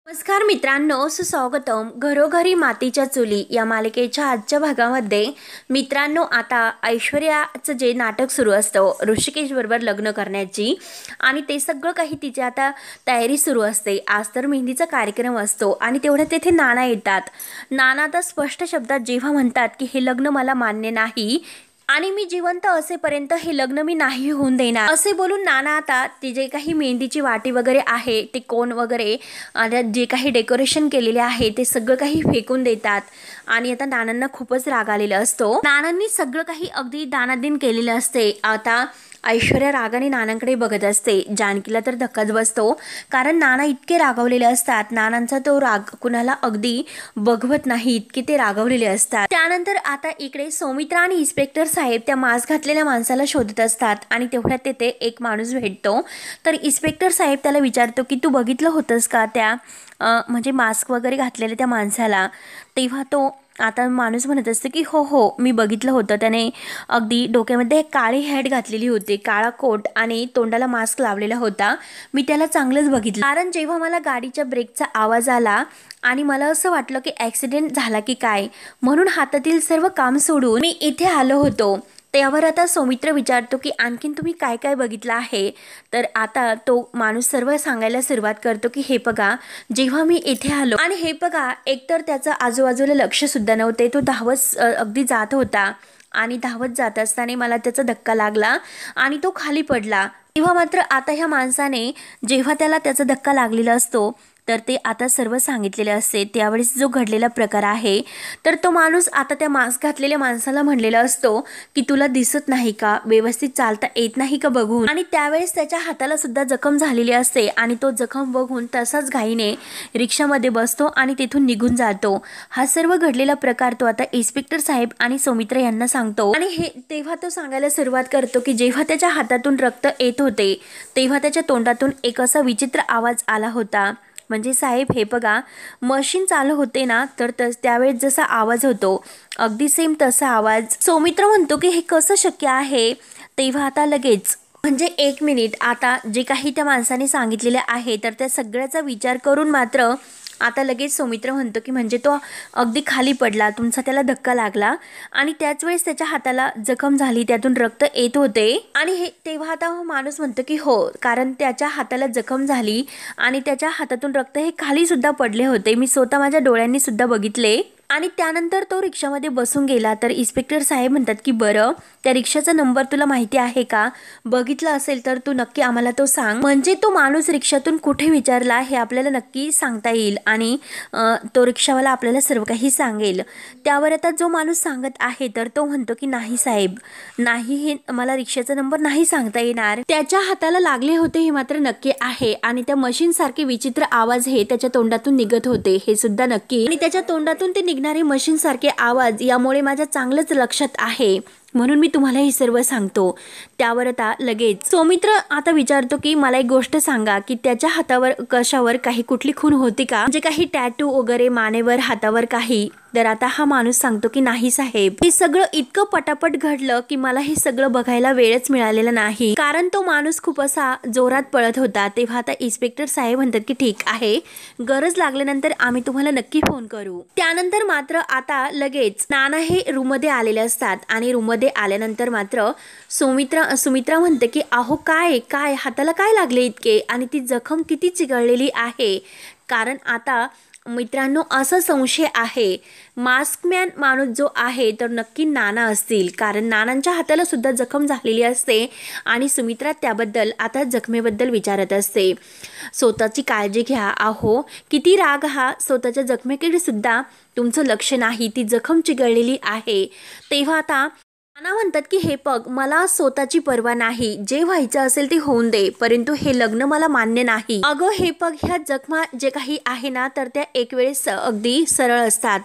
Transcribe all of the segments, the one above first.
नमस्कार मित्रांनो, सुस्वागतम घरोघरी मातीच्या चुली या मालिकेच्या आजच्या भागामध्ये मित्रांनो आता ऐश्वर्याचं जे नाटक सुरू असतं ऋषिकेश बरोबर लग्न करण्याची आणि ते सगळं काही तिची आता तयारी सुरू असते। आज तर मेहंदीचा कार्यक्रम असतो आणि तेवढ्यात तेथे नाना येतात। नाना आता स्पष्ट शब्दात जेव्हा म्हणतात की हे लग्न मला मान्य नाही आणि मी जिवंत असेपर्यंत हे लग्न मी नाही होऊन देणार असे बोलून नाना आता ती जे काही मेहंदीची वाटी वगैरे आहे ते कोण वगैरे जे काही डेकोरेशन केलेले आहे ते सगळं काही फेकून देतात आणि आता नानांना खूपच राग आलेला असतो। नानांनी सगळं काही अगदी दानादिन केलेलं असते। आता ऐश्वर्या रागाने नानांकडे बघत असते। जानकीला तर धक्काच बसतो कारण नाना इतके रागवलेले असतात। नानांचा तो राग कुणाला अगदी बघवत नाही इतके ते रागवलेले असतात। त्यानंतर आता इकडे सौमित्रा आणि इन्स्पेक्टर साहेब त्या मास्क घातलेल्या माणसाला शोधत असतात आणि तेवढ्यात तेथे एक माणूस भेटतो। तर इन्स्पेक्टर साहेब त्याला विचारतो की तू बघितलं होतंस का त्या म्हणजे मास्क वगैरे घातलेल्या त्या माणसाला? तेव्हा तो आता माणूस म्हणत असतो की हो हो मी बघितलं होतं। त्याने अगदी डोक्यामध्ये काळी हॅट घातलेली होती, काळा कोट आणि तोंडाला मास्क लावलेला होता। मी त्याला चांगलंच बघितलं कारण जेव्हा मला गाडीच्या ब्रेकचा आवाज आला आणि मला असं वाटलं की ॲक्सिडेंट झाला की काय, म्हणून हातातील सर्व काम सोडून मी इथे आलो होतो। त्यावर आता सौमित्र विचारतो की आणखीन तुम्ही काय काय बघितलं आहे? तर आता तो माणूस सर्व सांगायला सुरुवात करतो की हे बघा जेव्हा मी इथे आलो आणि हे बघा एकतर त्याचं आजूबाजूला लक्ष सुद्धा नव्हते, तो धावत अगदी जात होता आणि धावत जात असताना मला त्याचा धक्का लागला आणि तो खाली पडला। तेव्हा मात्र आता ह्या माणसाने जेव्हा त्याला त्याचा धक्का लागलेला असतो तर ते आता सर्व सांगितलेले असते त्यावेळेस जो घडलेला प्रकार आहे। तर तो माणूस आता त्या मास्क घातलेल्या माणसाला म्हणलेला असतो की तुला दिसत नाही का, व्यवस्थित चालता येत नाही का बघून, आणि त्यावेळेस त्याच्या हाताला सुद्धा जखम झालेली असते आणि तो जखम बघून तसाच घाईने रिक्षामध्ये बसतो आणि तिथून निघून जातो। हा सर्व घडलेला प्रकार तो आता इन्स्पेक्टर साहेब आणि सौमित्र यांना सांगतो आणि हे तेव्हा तो सांगायला सुरुवात करतो की जेव्हा त्याच्या हातातून रक्त येत होते तेव्हा त्याच्या तोंडातून एक असा विचित्र आवाज आला होता। म्हणजे साहेब हे बघा मशीन चालू होते ना तर त्यावेळेस जसा आवाज होतो अगदी सेम तसा आवाज। सौमित्र म्हणतो की हे कसं शक्य आहे? तेव्हा आता लगेच म्हणजे एक मिनिट, आता जे काही त्या माणसाने सांगितलेले आहे तर त्या सगळ्याचा विचार करून मात्र आता लगेच सौमित्र म्हणतो की म्हणजे तो अगदी खाली पडला, तुमचा त्याला धक्का लागला आणि त्याच वेळेस त्याच्या हाताला जखम झाली, त्यातून रक्त येत होते आणि हे तेव्हा आता माणूस म्हणतो की हो कारण त्याच्या हाताला जखम झाली आणि त्याच्या हातातून रक्त हे खाली सुद्धा पडले होते, मी स्वतः माझ्या डोळ्यांनी सुद्धा बघितले। आणि त्यानंतर तो रिक्षामध्ये बसून गेला। तर इन्स्पेक्टर साहेब म्हणतात की बरं त्या रिक्षाचा नंबर तुला माहिती आहे का? बघितला असेल तर तू नक्की आम्हाला तो सांग, म्हणजे तो माणूस रिक्षातून कुठे विचारला हे आपल्याला नक्की सांगता येईल आणि तो रिक्षावाला आपल्याला सर्व काही सांगेल। त्यावर आता जो माणूस सांगत आहे तर तो म्हणतो की नाही साहेब नाही, हे मला रिक्षाचा नंबर नाही सांगता येणार, त्याच्या हाताला लागले होते हे मात्र नक्की आहे आणि त्या मशीन सारखे विचित्र आवाज हे त्याच्या तोंडातून निघत होते हे सुद्धा नक्की, आणि त्याच्या तोंडातून ते निघणारे मशीन सारखे आवाज यामुळे माझ्या चांगलंच लक्षात आहे, म्हणून मी तुम्हाला हे सर्व सांगतो। त्यावर आता लगेच सौमित्र आता विचारतो की मला एक गोष्ट सांगा की त्याच्या हातावर कशावर काही कुठली खून होती का, म्हणजे काही टॅटू वगैरे मानेवर हातावर काही? तर आता हा माणूस सांगतो की नाही साहेब, हे सगळं इतकं पटापट घडलं की मला हे सगळं बघायला वेळच मिळालेला नाही कारण तो माणूस खूप असा जोरात पळत होता। तेव्हा आता इन्स्पेक्टर साहेब म्हणतात की ठीक आहे, गरज लागल्यानंतर आम्ही तुम्हाला नक्की फोन करू। त्यानंतर मात्र आता लगेच नाना हे रूम मध्ये आलेले असतात आणि रूम मध्ये आल्यानंतर मात्र सुमित्रा म्हणते की अहो काय काय हाताला काय लागले इतके आणि ती जखम किती चिघळलेली आहे? कारण आता मित्रांनो असा संशय आहे मास्कमॅन माणूस जो आहे तर नक्की नाना असतील कारण नानांच्या हाताला सुद्धा जखम झालेली असते आणि सुमित्रा त्याबद्दल आता जखमेबद्दल विचारत असते। स्वतःची काळजी घ्या, अहो किती राग हा, स्वतःच्या जखमेकडे सुद्धा तुमचं लक्ष नाही, ती जखम चिघळलेली आहे। तेव्हा आता नाना म्हणतात की हे बघ मला स्वतःची पर्वा नाही, जे व्हायचं असेल ते होऊन दे, परंतु हे लग्न मला मान्य नाही। अगं हे बघ ह्या जखमा जे काही आहे ना तर त्या एक वेळेस अगदी सरळ असतात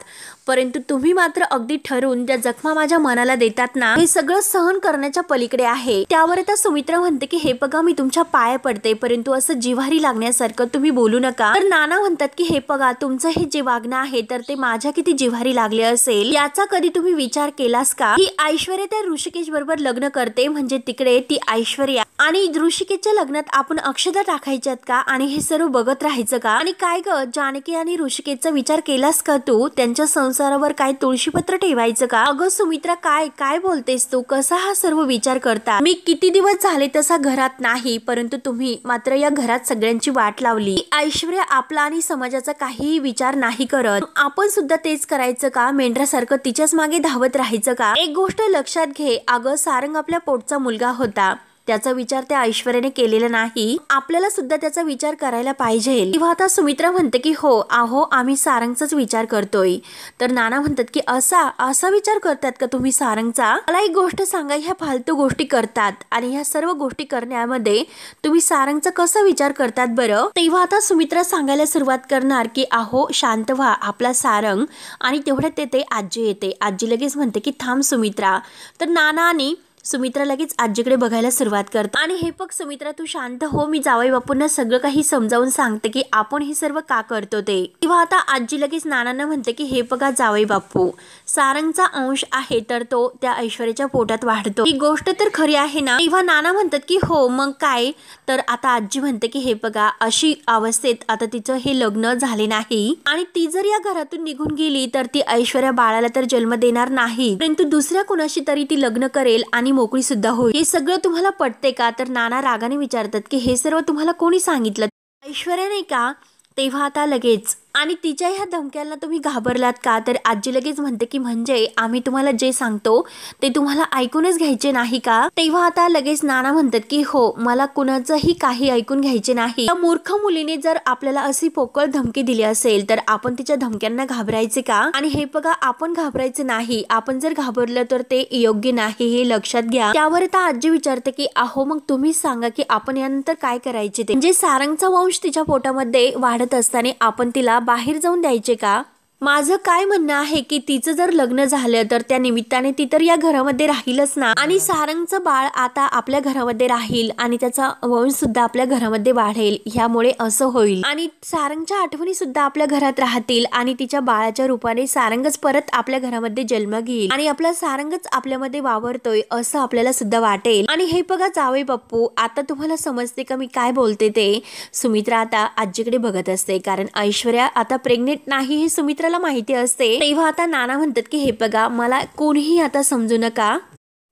परंतु तुम्ही मात्र अगदी ठरवून ज्या जखमा माझ्या मनाला देतात ना, हे सगळं सहन करण्याच्या पलीकडे आहे. त्यावर आता सुमित्रा म्हणते की हे बघा मी तुमच्या पाया पडते, परंतु असं जिव्हारी लागण्यासारखं तुम्ही बोलू नका. तर नाना म्हणतात की हे बघा तुमचं हे जे वागणं आहे तर ते माझ्या किती जिव्हारी लागले असेल याचा कधी तुम्ही विचार केलास का? ही ऐश्वर्या त्या ऋषिकेश बरोबर लग्न करते, म्हणजे तिकडे ती ऐश्वर्या आणि ऋषिकेशच्या लग्नात आपण अक्षता टाकायच्यात का आणि हे सर्व बघत राहायचं का? आणि काय ग जानकी आणि ऋषिकेशचा विचार केलास का तू? त्यांच्या संसारावर काय तुळशीपत्र ठेवायचं का? अगं सुमित्रा काय काय बोलतेस तू? कसा हा सर्व विचार करता? मी किती दिवस झाले तसा घरात नाही, परंतु तुम्ही मात्र या घरात सगळ्यांची वाट लावली. ऐश्वर्या आपला आणि समाजाचा काहीही विचार नाही करत, आपण सुद्धा तेच करायचं का? मेंढरासारखं तिच्याच मागे धावत राहायचं का? एक गोष्ट लक्षात घे, अगं सारंग आपल्या पोटचा मुलगा होता, त्याचा विचार त्या ऐश्वर्याने केलेला नाही, आपल्याला सुद्धा त्याचा विचार करायला पाहिजे. तेव्हा आता सुमित्रा म्हणते की हो आहो आम्ही सारंगचाच विचार करतोय. तर नाना म्हणतात की असा विचार करतात का तुम्ही सारंगचा? मला एक गोष्ट सांगा, ह्या फालतू गोष्टी करतात आणि ह्या सर्व गोष्टी करण्यामध्ये तुम्ही सारंगचा कसा विचार करतात बरं? तेव्हा आता सुमित्रा सांगायला सुरुवात करणार की अहो शांत व्हा आपला सारंग. आणि तेवढ्यात तेथे आजी येते. आजी लगेच म्हणते की थांब सुमित्रा. तर नाना आणि सुमित्रा लगेच आजीकडे बघायला सुरुवात करते आणि हे बघ सुमित्रा तू शांत हो, मी जावई बापूंना सगळं काही समजावून सांगते की आपण हे सर्व का करतो ते. तेव्हा आता आजी लगेच नानांना म्हणते की हे बघा जावई बापू, सारंगचा अंश आहे तर तो त्या ऐश्वर्याच्या पोटात वाढतो, ही गोष्ट तर खरी आहे ना? तेव्हा नाना म्हणतात की हो मग काय. तर आता आजी म्हणते की हे बघा अशी अवस्थेत आता तिचं हे लग्न झाले नाही आणि ती जर या घरातून निघून गेली तर ती ऐश्वर्या बाळाला तर जन्म देणार नाही, परंतु दुसऱ्या कुणाशी तरी ती लग्न करेल आणि मोकळी सुद्धा होईल. हे सगळं तुम्हाला पटते का? तर नाना रागाने विचारतात की हे सर्व तुम्हाला कोणी सांगितलं? ऐश्वर्या नाही का? तेव्हा आता लगेच आणि तिच्या ह्या धमक्यांना तुम्ही घाबरलात का? तर आजी लगेच म्हणते की म्हणजे आम्ही तुम्हाला जे सांगतो ते तुम्हाला ऐकूनच घ्यायचे नाही का? तेव्हा आता लगेच नाना म्हणतात की हो मला कुणाचंही काही ऐकून घ्यायचे नाही. त्या मूर्ख मुलीने जर आपल्याला अशी पोकळ धमकी दिली असेल तर आपण तिच्या धमक्यांना घाबरायचे का? आणि हे बघा आपण घाबरायचे नाही, आपण जर घाबरलं तर ते योग्य नाही हे लक्षात घ्या. त्यावर आता आजी विचारते की अहो मग तुम्हीच सांगा की आपण यानंतर काय करायचे ते? म्हणजे सारंगचा वंश तिच्या पोटामध्ये वाढत असताना आपण तिला बाहेर जाऊन द्यायचे का? माझं काय म्हणणं आहे की तिचं जर लग्न झालं तर त्या निमित्ताने ती तर या घरामध्ये राहीलच ना, आणि सारंगचं बाळ आता आपल्या घरामध्ये राहील आणि त्याचा वंश सुद्धा आपल्या घरामध्ये वाढेल. ह्यामुळे असं होईल आणि सारंगच्या आठवणी सुद्धा आपल्या घरात राहतील आणि तिच्या बाळाच्या रूपाने सारंगच परत आपल्या घरामध्ये जन्म घेईल आणि आपला सारंगच आपल्यामध्ये वावरतोय असं आपल्याला सुद्धा वाटेल. आणि हे बघा जावई बाप्पू, आता तुम्हाला समजते का मी काय बोलते ते? सुमित्रा आता आजीकडे बघत असते, कारण ऐश्वर्या आता प्रेग्नेंट नाही हे सुमित्राला माहिती असते. तेव्हा आता नाना म्हणतात की हे बघा मला कोणीही आता समजू नका.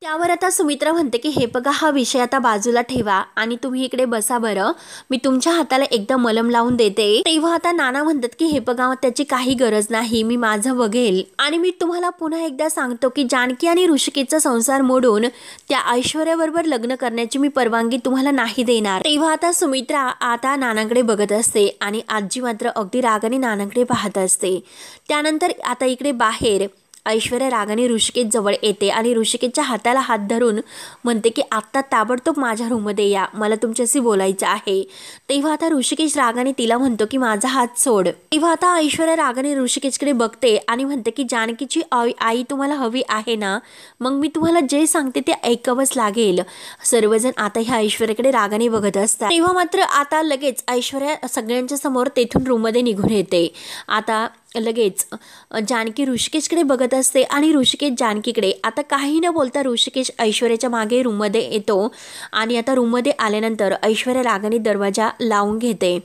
त्यावर आता सुमित्रा म्हणते की हे बघा हा विषय आता बाजूला ठेवा आणि तुम्ही इकडे बसा बरं, मी तुमच्या हाताला एकदा मलम लावून देते. तेव्हा आता नाना म्हणतात की हे बघा त्याची काही गरज नाही, मी माझं बघेल. आणि मी तुम्हाला पुन्हा एकदा सांगतो की जानकी आणि ऋषिकेशचा संसार मोडून त्या ऐश्वर्याबरोबर लग्न करण्याची मी परवानगी तुम्हाला नाही देणार. तेव्हा आता सुमित्रा आता नानांकडे बघत असते आणि आजी मात्र अगदी रागाने नानांकडे पाहत असते. त्यानंतर आता इकडे बाहेर ऐश्वर्या रागाने ऋषिकेश जवळ येते आणि ऋषिकेशच्या हाताला हात धरून म्हणते की आत्ता ताबडतोब माझ्या रूममध्ये या, मला तुमच्याशी बोलायचं आहे. तेव्हा आता ऋषिकेश रागाने तिला म्हणतो की माझा हात सोड. तेव्हा आता ऐश्वर्या रागाने ऋषिकेशकडे बघते आणि म्हणते की जानकीची आई तुम्हाला हवी आहे ना, मग मी तुम्हाला जे सांगते ते ऐकावंच लागेल. सर्वजण आता ह्या ऐश्वर्याकडे रागाने बघत असतात. तेव्हा मात्र आता लगेच ऐश्वर्या सगळ्यांच्या समोर तेथून रूममध्ये निघून येते. आता लगेच जानकी ऋषिकेशकडे बघत असते आणि ऋषिकेश जानकीकडे. आता काही न बोलता ऋषिकेश ऐश्वर्याच्या मागे रूममध्ये येतो आणि आता रूममध्ये आल्यानंतर ऐश्वर्या रागाने दरवाजा लावून घेते.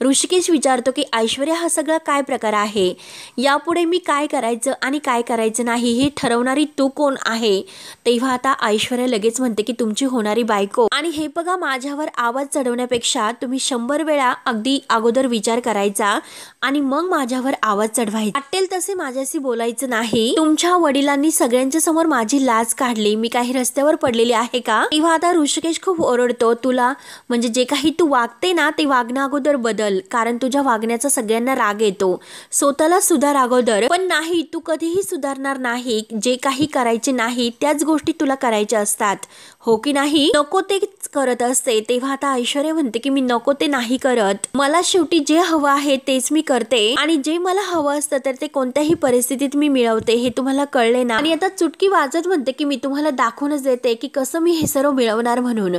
ऋषिकेश विचारतो की ऐश्वर्या हा सगळा काय प्रकार आहे? यापुढे मी काय करायचं आणि काय करायचं नाही हे ठरवणारी तू कोण आहे? तेव्हा आता ऐश्वर्या लगेच म्हणते की तुमची होणारी बायको. आणि हे बघा माझ्यावर आवाज चढवण्यापेक्षा तुम्ही 100 वेळा अगदी अगोदर विचार करायचा आणि मग माझ्यावर आवाज चढवायचा. वाटेल तसे माझ्याशी बोलायचं नाही. तुमच्या वडिलांनी सगळ्यांच्या समोर माझी लाज काढली, मी काही रस्त्यावर पडलेली आहे का? तेव्हा आता ऋषिकेश खूप ओरडतो, तुला म्हणजे जे काही तू वागते ना ते वागणं अगोदर बदल, कारण तुझ्या वागण्याचा सगळ्यांना राग येतो. स्वतःला सुधार अगोदर. पण नाही, तू कधीही सुधारणार नाही. जे काही करायचे नाही त्याच गोष्टी तुला करायच्या असतात, हो की नाही? नको तेच करत असते. तेव्हा आता ऐश्वर्या म्हणते की मी नको ते नाही करत, मला शेवटी जे हवं आहे तेच मी करते आणि जे मला हवं असतं तर ते कोणत्याही परिस्थितीत मी मिळवते, हे तुम्हाला कळले ना. आणि आता चुटकी वाजत म्हणते की मी तुम्हाला दाखवूनच देते की कसं मी हे सर्व मिळवणार म्हणून.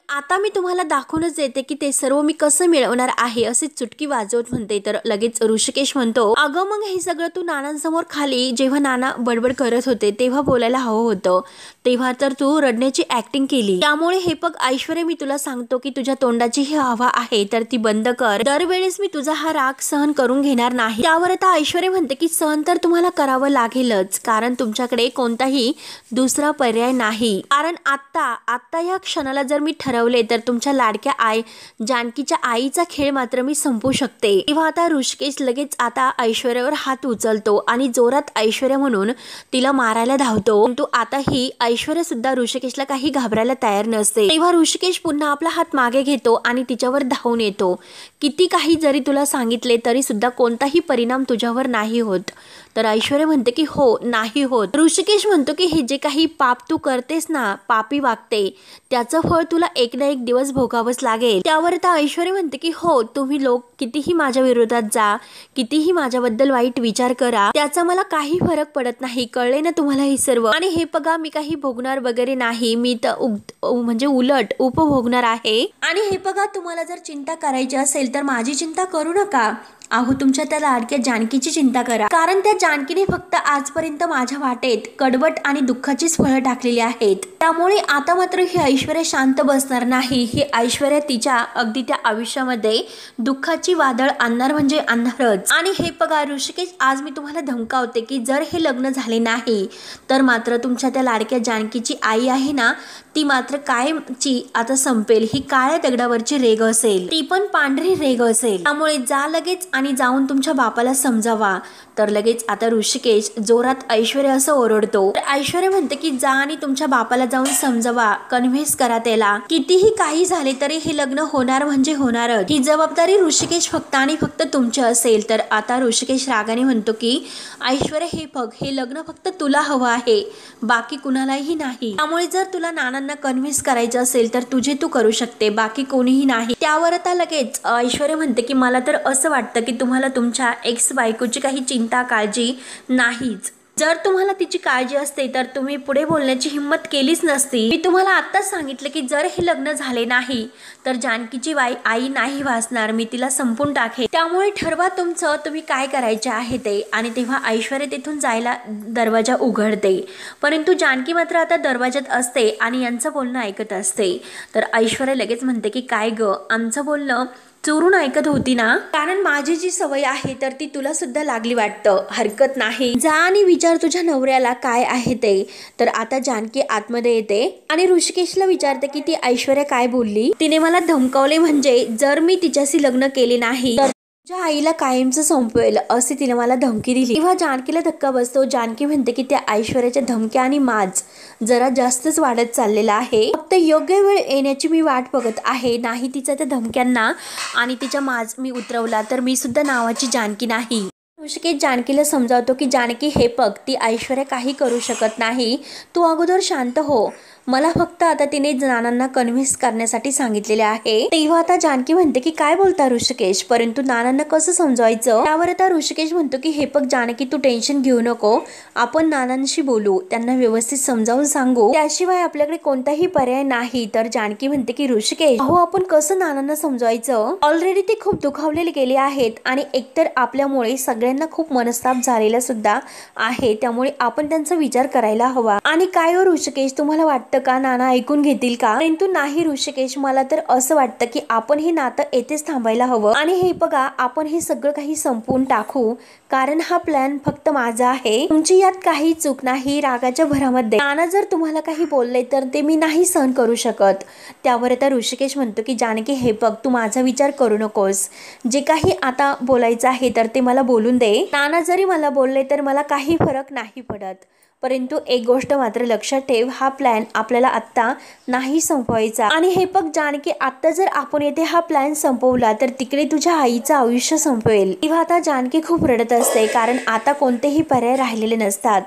आता मी तुम्हाला दाखवूनच देते की ते सर्व मी कसं मिळवणार आहे, असे चुटकी वाजवत म्हणते. तर लगेच ऋषिकेश म्हणतो, अगं मग हे सगळं तू नानांसमोर खाली जेव्हा नाना बडबड करत होते तेव्हा बोलायला हवं होतं, तेव्हा तर तू रडण्याची ऍक्टिंग केली. त्यामुळे हे बघ ऐश्वर्या, मी तुला सांगतो की तुझ्या तोंडाची ही हवा आहे तर ती बंद कर. दरवेळेस मी तुझा हा राग सहन करून घेणार नाही. त्यावर आता ऐश्वर्या म्हणते की सहन तर तुम्हाला करावं लागेलच, कारण तुमच्याकडे कोणताही दुसरा पर्याय नाही. कारण आता या क्षणाला जर मी ठरवले तर तुमच्या लाडक्या आई जानकीच्या आईचा खेळ मात्र मी संपवू शकते. तेव्हा आता ऋषिकेश लगेच आता ऐश्वर्यावर हात उचलतो आणि जोरात ऐश्वर्या म्हणून तिला मारायला धावतो. परंतु आता ही ऐश्वर्या सुद्धा ऋषिकेशला काही घाबरायला तयार नसते. तेव्हा ऋषिकेश पुन्हा आपला हात मागे घेतो आणि तिच्यावर धावून येतो. किती काही जरी तुला सांगितले तरी सुद्धा कोणताही परिणाम तुझ्यावर नाही होत. तर ऐश्वर्या म्हणते की हो, नाही होत. ऋषिकेश म्हणतो की हे जे काही पाप तू करतेस ना, पापी वागते, त्याचं फळ तुला एक ना एक दिवस भोगावंच लागेल. त्यावर आता ऐश्वर्या म्हणते की हो, तुम्ही लोक कितीही माझ्या विरोधात जा, कितीही माझ्याबद्दल वाईट विचार करा, त्याचा मला काही फरक पडत नाही. कळले ना तुम्हाला हे सर्व. आणि हे बघा, मी काही भोगणार वगैरे नाही, मी तर म्हणजे उलट उपभोगणार आहे. आणि हे बघा, तुम्हाला जर चिंता करायची असेल तर माझी चिंता करू नका. अहो, तुमच्या त्या लाडक्या जानकीची चिंता करा, कारण त्या जानकीने फक्त आजपर्यंत माझ्या वाटेत कडवट आणि दुःखाचीच फळं टाकलेली आहेत. त्यामुळे आता मात्र ही ऐश्वर्या शांत बसणार नाही. ही ऐश्वर्या तिच्या अगदी त्या आयुष्यामध्ये दुःखाची वादळ आणणार म्हणजे आणणारच. आणि हे बघा ऋषिकेश, आज मी तुम्हाला धमकावते की जर हे लग्न झाले नाही तर मात्र तुमच्या त्या लाडक्या जानकीची आई आहे ना, ती मात्र कायमची आता संपेल. ही काळ्या दगडावरची रेग असेल, ती पण पांढरी रेग असेल. त्यामुळे जा लगेच आणि जाऊन तुमच्या बापाला समजावा. तर लगेच आता ऋषिकेश जोरात ऐश्वर्या असं ओरडतो. तर ऐश्वर्या म्हणते की जा आणि तुमच्या बापाला जाऊन समजावा, कन्व्हिन्स करा त्याला. कितीही काही झाले तरी हे लग्न होणार म्हणजे होणारच. ही जबाबदारी ऋषिकेश फक्त आणि फक्त तुमची असेल. तर आता ऋषिकेश रागाने म्हणतो की ऐश्वर्या, हे बघ, हे लग्न फक्त तुला हवं आहे, बाकी कुणालाही नाही. त्यामुळे जर तुला नानांना कन्व्हिन्स करायचं असेल तर तुझे तू करू शकते, बाकी कोणीही नाही. त्यावर आता लगेच ऐश्वर्या म्हणते की मला तर असं वाटतं की तुम्हाला तुमच्या एक्स बायकोची काही चिंता काळजी नाहीच. जर तुम्हाला तिची काळजी असते तर तुम्ही पुढे बोलण्याची हिंमत केलीच नसती. मी तुम्हाला आत्ताच सांगितलं की जर हे लग्न झाले नाही तर जानकीची आई नाही वाचणार, मी तिला संपून टाकेन. त्यामुळे ठरवा तुमचं, तुम्ही काय करायचे आहे ते. आणि तेव्हा ऐश्वर्या तिथून जायला दरवाजा उघडते, परंतु जानकी मात्र आता दरवाजात असते आणि यांचं बोलणं ऐकत असते. तर ऐश्वर्या लगेच म्हणते की काय ग, आमचं बोलणं चोरून ऐकत होती ना? कारण माझी जी सवय आहे तर ती तुला सुद्धा लागली वाटतं. हरकत नाही, जा आणि विचार तुझ्या नवऱ्याला काय आहे ते. तर आता जानकी आतमध्ये येते आणि ऋषिकेशला विचारते की ती ऐश्वर्या काय बोलली. तिने मला धमकावले, म्हणजे जर मी तिच्याशी लग्न केले नाही तर तुझ्या आईला कायमचं संपवेल, असे तिने मला धमकी दिली. तेव्हा जानकीला धक्का बसतो. जानकी म्हणते की त्या ऐश्वर्याच्या धमक्या आणि माज जरा जास्तच वाढत चाललेला आहे. फक्त योग्य वेळ येण्याची मी वाट बघत आहे. नाही तिच्या त्या धमक्यांना आणि तिच्या माज मी उतरवला तर मी सुद्धा नावाची जानकी नाही. ऋषिकेश जानकीला समजावतो की जानकी, हे बघ, ती ऐश्वर्या काही करू शकत नाही, तू अगोदर शांत हो. मला फक्त आता तिने नानांना कन्व्हिन्स करण्यासाठी सांगितलेले आहे. तेव्हा आता जानकी म्हणते की काय बोलता ऋषिकेश, परंतु नानांना कसं समजवायचं. त्यावर आता ऋषिकेश म्हणतो की हे बघ जानकी, तू टेन्शन घेऊ नको, आपण नानांशी बोलू, त्यांना व्यवस्थित समजावून सांगू, त्याशिवाय आपल्याकडे कोणताही पर्याय नाही. तर जानकी म्हणते की ऋषिकेश, अहो आपण कसं नानांना समजवायचं, ऑलरेडी ते खूप दुखावलेले गेले आहेत आणि एकतर आपल्यामुळे सगळ्यांना खूप मनस्ताप झालेला सुद्धा आहे. त्यामुळे आपण त्यांचा विचार करायला हवा. आणि काय हो ऋषिकेश, तुम्हाला वाटतं का नाना ऐकून घेतील का? परंतु नाही ऋषिकेश, मला तर असं वाटतं की आपण हे नातं येथेच थांबायला हवं आणि हे बघा, आपण हे सगळं काही संपवून टाकू, कारण हा प्लॅन फक्त माझा आहे, तुमची यात काही चूक नाही. रागाच्या भरामध्ये नाना जर तुम्हाला काही बोलले तर ते मी नाही सहन करू शकत. त्यावर आता ऋषिकेश म्हणतो की जानकी, हे बघ, तू माझा विचार करू नकोस, जे काही आता बोलायचं आहे तर ते मला बोलून दे. नाना जरी मला बोलले तर मला काही फरक नाही पडत, परंतु एक गोष्ट मात्र लक्षात ठेव, हा प्लॅन आपल्याला आत्ता नाही संपवायचा. आणि हे बघ जानकी, आत्ता जर आपण येथे हा प्लॅन संपवला तर तिकडे तुझ्या आईचं आयुष्य संपवेल. तेव्हा आता जानकी खूप रडत असते, कारण आता कोणतेही पर्याय राहिलेले नसतात.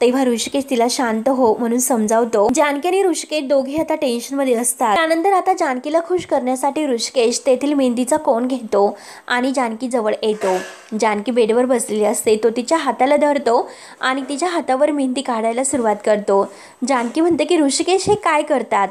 तेव्हा ऋषिकेश तिला शांत हो म्हणून समजावतो. जानकी आणि ऋषिकेश दोघे आता टेन्शन मध्ये असतात. त्यानंतर आता जानकीला खुश करण्यासाठी ऋषिकेश तेथील मेहंदीचा कोन घेतो आणि जानकी जवळ येतो. जानकी बेडवर बसलेली असते तो तिच्या हाताला धरतो आणि तिच्या हातावर मेहंदी काढायला सुरुवात करतो. जानकी म्हणते की ऋषिकेश हे काय करतात.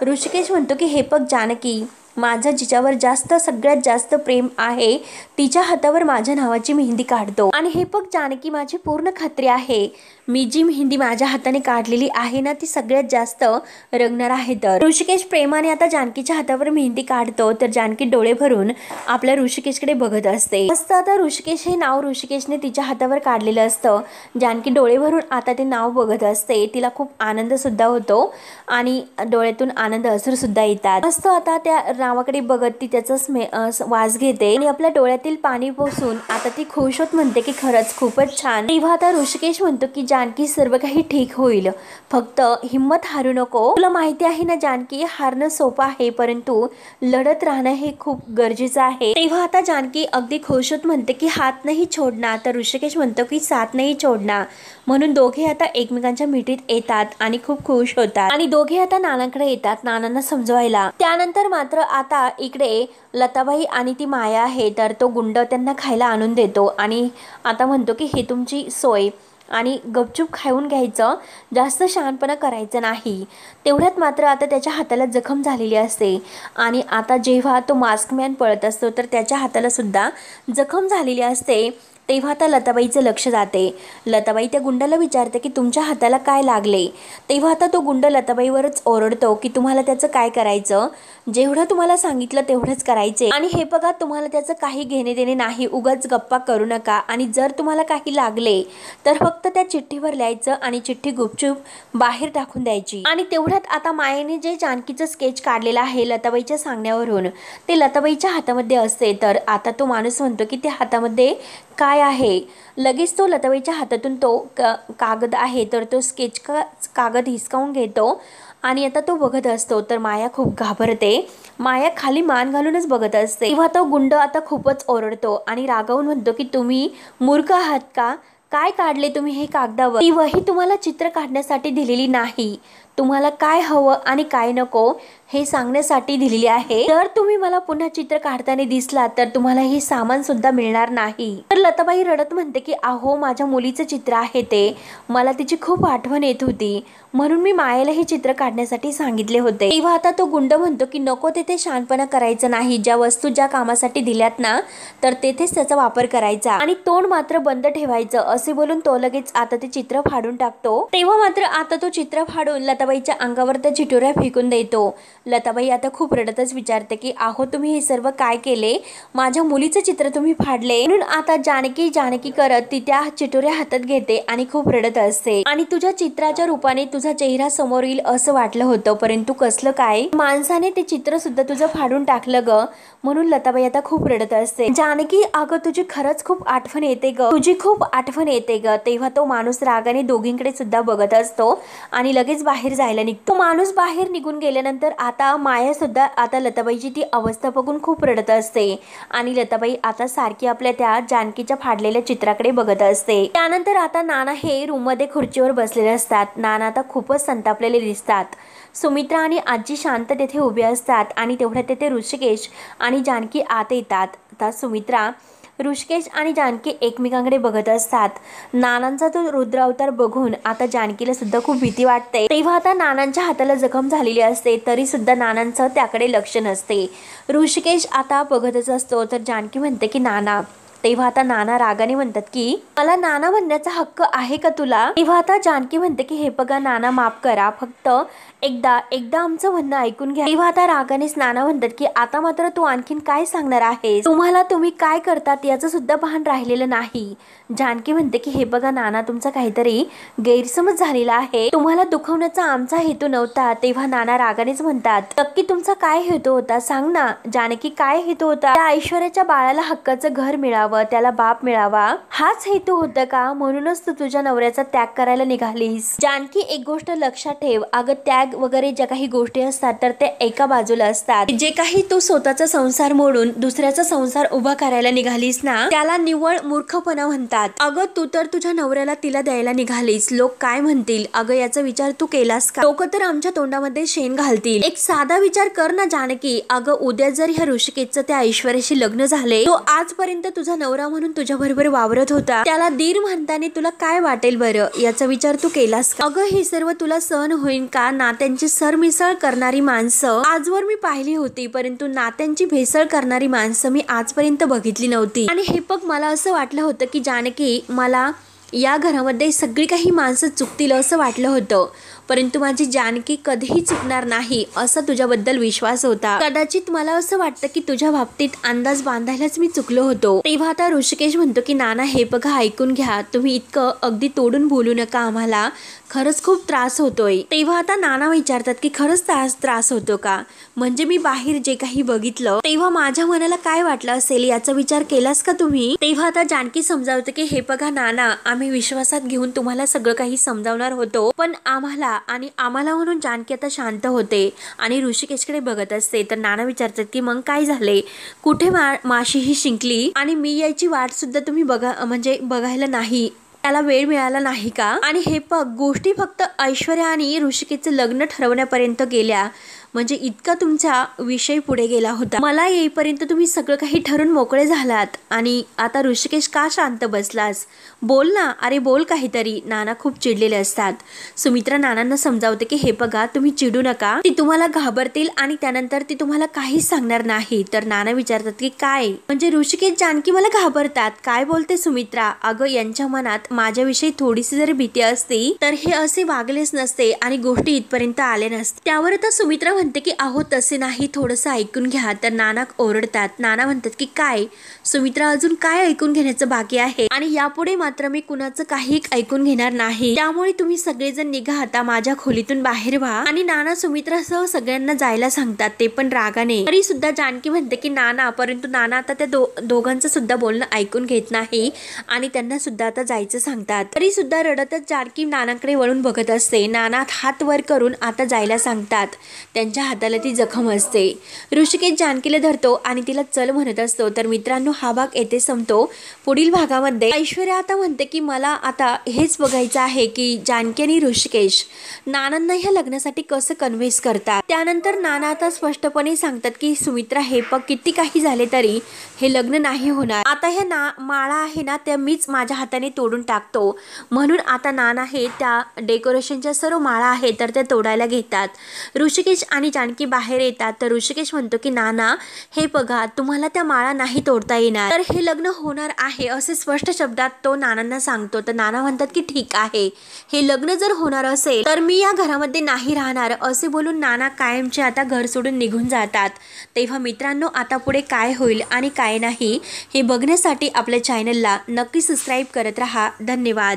ऋषिकेश म्हणतो की हे बघ जानकी, माझं जिच्यावर सगळ्यात जास्त प्रेम आहे तिच्या हातावर माझ्या नावाची मेहंदी काढतो. आणि हे बघ जानकी, माझी पूर्ण खात्री आहे मी जी मेहंदी माझ्या हाताने काढलेली आहे ना ती सगळ्यात जास्त रंगणार आहे. तर ऋषिकेश प्रेमाने आता जानकीच्या हातावर मेहंदी काढतो. तर जानकी डोळे भरून आपल्या ऋषिकेशकडे बघत असते. मस्त आता ऋषिकेश हे नाव ऋषिकेशने तिच्या हातावर काढलेलं असतं. जानकी डोळे भरून आता ते नाव बघत असते. तिला खूप आनंद सुद्धा होतो आणि डोळ्यातून आनंद अश्रू सुद्धा येतात. मस्त आता त्या नावाकडे बघत ती त्याचा वास घेते आणि आपल्या डोळ्यातील पाणी पुसून आता ती खुश होत म्हणते की खरंच खूपच छान. तेव्हा आता ऋषिकेश म्हणतो की जानकी सर्व काही ठीक होईल, फक्त हिम्मत हारू नको. तुला माहिती आहे ना जानकी, हारणं सोपं आहे परंतु लढत राहणं हे खूप गरजेचं आहे. तेव्हा आता जानकी अगदी खुश होत म्हणते की हात नाही छोडना. तर ऋषिकेश म्हणतो की साथ नाही छोडना. म्हणून दोघे आता एकमेकांच्या मिठीत येतात आणि खूप खुश होतात आणि दोघे आता नानांकडे येतात नानांना समजवायला. त्यानंतर मात्र आता इकडे लताबाई आणि ती माया आहे तर तो गुंड त्यांना खायला आणून देतो आणि आता म्हणतो की हे तुमची सोय आणि गपचूप खाऊन घ्यायचं, जास्त शहाणपणा करायचं नाही. तेवढ्यात मात्र आता त्याच्या हाताला जखम झालेली असते आणि आता जेव्हा तो मास्कमॅन पळत असतो तर त्याच्या हाताला सुद्धा जखम झालेली असते. तेव्हा आता लताबाईचं लक्ष जाते. लताबाई त्या गुंडाला विचारते की तुमच्या हाताला काय लागले. तेव्हा आता तो गुंड लताबाईवरच ओरडतो की तुम्हाला त्याचं काय करायचं, जेवढं तुम्हाला सांगितलं तेवढंच करायचे आणि हे बघा तुम्हाला त्याचं काही घेणे देणे नाही, उगाच गप्पा करू नका आणि जर तुम्हाला काही लागले तर फक्त त्या चिठ्ठीवर लिहायचं आणि चिठ्ठी गुपचूप बाहेर टाकून द्यायची. आणि तेवढ्यात आता मायेने जे जानकीचं स्केच काढलेलं आहे लताबाईच्या सांगण्यावरून ते लताबाईच्या हातामध्ये असते. तर आता तो माणूस म्हणतो की त्या हातामध्ये काय आहे. लगेच तो लताबाईच्या हातातून तो कागद आहे तर तो स्केच कागद हिसकावून घेतो आणि आता तो बघत असतो. तर माया खूप घाबरते. माया खाली मान घालूनच बघत असते. तेव्हा तो गुंड आता खूपच ओरडतो आणि रागावून म्हणतो की तुम्ही मूर्ख आहात का, काय काढले तुम्ही हे कागदावर. ती वही तुम्हाला चित्र काढण्यासाठी दिलेली नाही, तुम्हाला काय हवं आणि काय नको हे सांगण्यासाठी दिलेली आहे. जर तुम्ही मला पुन्हा चित्र काढताना दिसला तर तुम्हाला हे सामान सुद्धा मिळणार नाही. तर लताबाई रडत म्हणते की अहो माझ्या मुलीचं चित्र आहे ते, मला तिची खूप आठवण येत होती म्हणून मी मायेला हे चित्र काढण्यासाठी सांगितले होते. तेव्हा आता तो गुंड म्हणतो की नको तेथे शहाणपणा करायचं नाही, ज्या वस्तू ज्या कामासाठी दिल्यात ना तर तेथेच त्याचा वापर करायचा आणि तोंड मात्र बंद ठेवायचं. असे बोलून तो लगेच आता ते चित्र फाडून टाकतो. तेव्हा मात्र आता तो चित्र फाडून लताबाईच्या अंगावर त्या चिटोऱ्या फेकून देतो. लताबाई आता खूप रडतच विचारते की अहो तुम्ही हे सर्व काय केले, माझ्या मुलीचं चित्र तुम्ही फाडले. म्हणून आता जानकी जानकी करत ती त्या चिटोऱ्या हातात घेते आणि खूप रडत असते. आणि तुझ्या चित्राच्या रूपाने तुझा चेहरा समोर येईल असं वाटलं होतं परंतु कसलं काय, माणसाने ते चित्र सुद्धा तुझं फाडून टाकलं ग. म्हणून लताबाई आता खूप रडत असते. जानकी अगं तुझी खरंच खूप आठवण येते ग, तुझी खूप आठवण येते ग. तेव्हा तो माणूस रागाने दोघींकडे सुद्धा बघत असतो आणि लगेच बाहेर जायला निघतो. माणूस बाहेर निघून गेल्यानंतर आता माया सुद्धा आता लताबाईची ती अवस्था बघून खूप रडत असते आणि लताबाई आता सारखी आपल्या त्या जानकीच्या फाडलेल्या चित्राकडे बघत असते. त्यानंतर आता नाना हे रूम मध्ये खुर्चीवर बसलेले असतात. नाना आता खूपच संतापलेले दिसतात. सुमित्रा आणि आजी शांत तेथे उभे असतात आणि तेवढ्या तेथे ऋषिकेश आणि जानकी आत येतात. आता सुमित्रा, ऋषिकेश आणि जानकी एकमेकांकडे बघत असतात. नानांचा तो रुद्र अवतार बघून आता जानकीला सुद्धा खूप भीती वाटते. तेव्हा आता नानांच्या हाताला जखम झालेली असते तरी सुद्धा नानांचं त्याकडे लक्ष नसते. ऋषिकेश आता बघतच असतो. तर जानकी म्हणते की नाना. तेव्हा आता नाना रागाने म्हणतात की मला नाना म्हणण्याचा हक्क आहे का तुला. तेव्हा आता जानकी म्हणते की हे बघा नाना माफ करा, फक्त एकदा आमचं म्हणणं ऐकून घ्या. तेव्हा आता रागानेच नाना म्हणतात की आता मात्र तू आणखीन काय सांगणार आहेस, तुम्हाला तुम्ही काय करतात याचं सुद्धा भान राहिलेलं नाही. जानकी म्हणते की हे बघा नाना तुमचा काहीतरी गैरसमज झालेला आहे, तुम्हाला दुखवण्याचा आमचा हेतू नव्हता. तेव्हा नाना रागानेच म्हणतात नक्की तुमचा काय हेतू होता सांग ना जानकी, काय हेतू होता. त्या ऐश्वर्याच्या बाळाला हक्काचं घर मिळावं, त्याला बाप मिळावा, हाच हेतू होता का. म्हणूनच तू तुझ्या नवऱ्याचा त्याग करायला निघालीस. जानकी एक गोष्ट लक्षात ठेव, अगं त्याग वगैरे ज्या काही गोष्टी असतात तर ते एका बाजूला असतात. जे काही तू स्वतःचा संसार मोडून दुसऱ्याचा संसार उभा करायला निघालीस ना त्याला निव्वळ मूर्खपणा म्हणतात. अगं तू तर तुझ्या नवऱ्याला तिला द्यायला निघालीस, लोक काय म्हणतील अगं याचा विचार तू केलास का. लोक तर आमच्या तोंडामध्ये शेण घालतील. एक साधा विचार कर ना जानकी, अगं उद्या जर ह्या ऋषिकेशचं त्या ऐश्वर्याशी लग्न झाले तो आजपर्यंत तुझा नवरा म्हणून तुझ्या बरोबर वावरत होता त्याला दीर म्हणताना तुला काय वाटेल बरं, याचा विचार तू केलास का? अगं हे सर्व तुला सहन होईल का? नात्यांची सरमिसळ करणारी माणसं आजवर मी पाहिली होती, परंतु नात्यांची भेसळ करणारी माणसं मी आजपर्यंत बघितली नव्हती. आणि हे बघ, मला असं वाटलं होतं की जानकी मला या घरामध्ये सगळी काही माणसं चुकतील असं वाटलं होतं, परंतु माझी जानकी कधीही चुकणार नाही असा तुझ्याबद्दल विश्वास होता. कदाचित मला असं वाटतं की तुझ्या बाबतीत अंदाज बांधायलाच मी चुकलो होतो. तेव्हा आता ऋषिकेश म्हणतो की नाना हे बघा, ऐकून घ्या, तुम्ही इतकं अगदी तोडून बोलू नका, आम्हाला खरंच खूप त्रास होतोय. तेव्हा आता नाना विचारतात की खरंच त्रास होतो का? म्हणजे मी बाहेर जे काही बघितलं तेव्हा माझ्या मनाला काय वाटलं असेल याचा विचार केलास का तुम्ही? तेव्हा आता जानकी समजावते की हे बघा नाना, आम्ही विश्वासात घेऊन तुम्हाला सगळं काही समजावणार होतो, पण आम्हाला म्हणून जानकी आता शांत होते आणि ऋषिकेशकडे बघत असते. तर नाना विचारतात की मग काय झाले, कुठे माशी ही शिंकली आणि मी यायची वाट सुद्धा तुम्ही बघायला नाही, त्याला वेळ मिळाला नाही का? आणि हे गोष्टी फक्त ऐश्वर्या आणि ऋषिकेशचं लग्न ठरवण्यापर्यंत गेल्या, म्हणजे इतका तुमचा विषय पुढे गेला होता. मला येईपर्यंत तुम्ही सगळं काही ठरून मोकळे झालात आणि आता ऋषिकेश का शांत बसलास? बोल ना, अरे बोल काहीतरी. नाना खूप चिडलेले असतात. सुमित्रा नानांना समजावते की हे बघा, तुम्ही चिडू नका, ती तुम्हाला घाबरतील आणि त्यानंतर ती तुम्हाला काहीच सांगणार नाही. तर नाना विचारतात की काय म्हणजे ऋषिकेश जानकी मला घाबरतात, काय बोलते सुमित्रा? अगं यांच्या मनात माझ्याविषयी थोडीशी जरी भीती असती तर हे असे वागलेच नसते आणि गोष्टी इथपर्यंत आले नसते. त्यावर आता सुमित्रा म्हणते की अहो तसे नाही, थोडंसं ऐकून घ्या. तर नाना ओरडतात. नाना म्हणतात की काय सुमित्रा, अजून काय ऐकून घेण्याचं बाकी आहे? आणि यापुढे मात्र मी कुणाचं काही ऐकून घेणार नाही, त्यामुळे तुम्ही सगळेजण निघा आता, माझ्या खोलीतून बाहेर व्हा. आणि नाना सुमित्रासह सगळ्यांना जायला सांगतात, ते पण रागाने. तरी सुद्धा जानकी म्हणते की नाना, परंतु नाना आता त्या दोघांचं सुद्धा बोलणं ऐकून घेत नाही आणि त्यांना सुद्धा आता जायचं सांगतात. तरी सुद्धा रडतच जानकी नानाकडे वळून बघत असते. नाना हात वर करून आता जायला सांगतात. त्यांच्या हाताला ती जखम असते. ऋषिकेश जानकीला धरतो आणि तिला चल म्हणत असतो. तर मित्रांनो, हा भाग येथे संपतो. पुढील भागामध्ये ऐश्वर्या आता म्हणते की मला आता हेच बघायचं आहे की जानकी आणि ऋषिकेश नानांना ह्या लग्नासाठी कसं कन्व्हिन्स करतात. त्यानंतर नाना आता स्पष्टपणे सांगतात की सुमित्रा हे किती काही झाले तरी हे लग्न नाही होणार. आता ह्या माळा आहे ना, त्या मीच माझ्या हाताने तोडून टाकतो. म्हणून आता नाना हे त्या डेकोरेशनच्या सर्व माळा आहेत तर त्या तोडायला घेतात. ऋषिकेश आणि जानकी बाहेर येतात. तर ऋषिकेश म्हणतो की नाना हे बघा, तुम्हाला त्या माळा नाही तोडता येणार, तर हे लग्न होणार आहे असे स्पष्ट शब्दात तो नानांना सांगतो. तर नाना म्हणतात की ठीक आहे, हे लग्न जर होणार असेल तर मी या घरामध्ये नाही राहणार असे बोलून नाना कायमचे आता घर सोडून निघून जातात. तेव्हा मित्रांनो, आता पुढे काय होईल आणि काय नाही हे बघण्यासाठी आपल्या चॅनलला नक्की सबस्क्राईब करत राहा. धन्यवाद.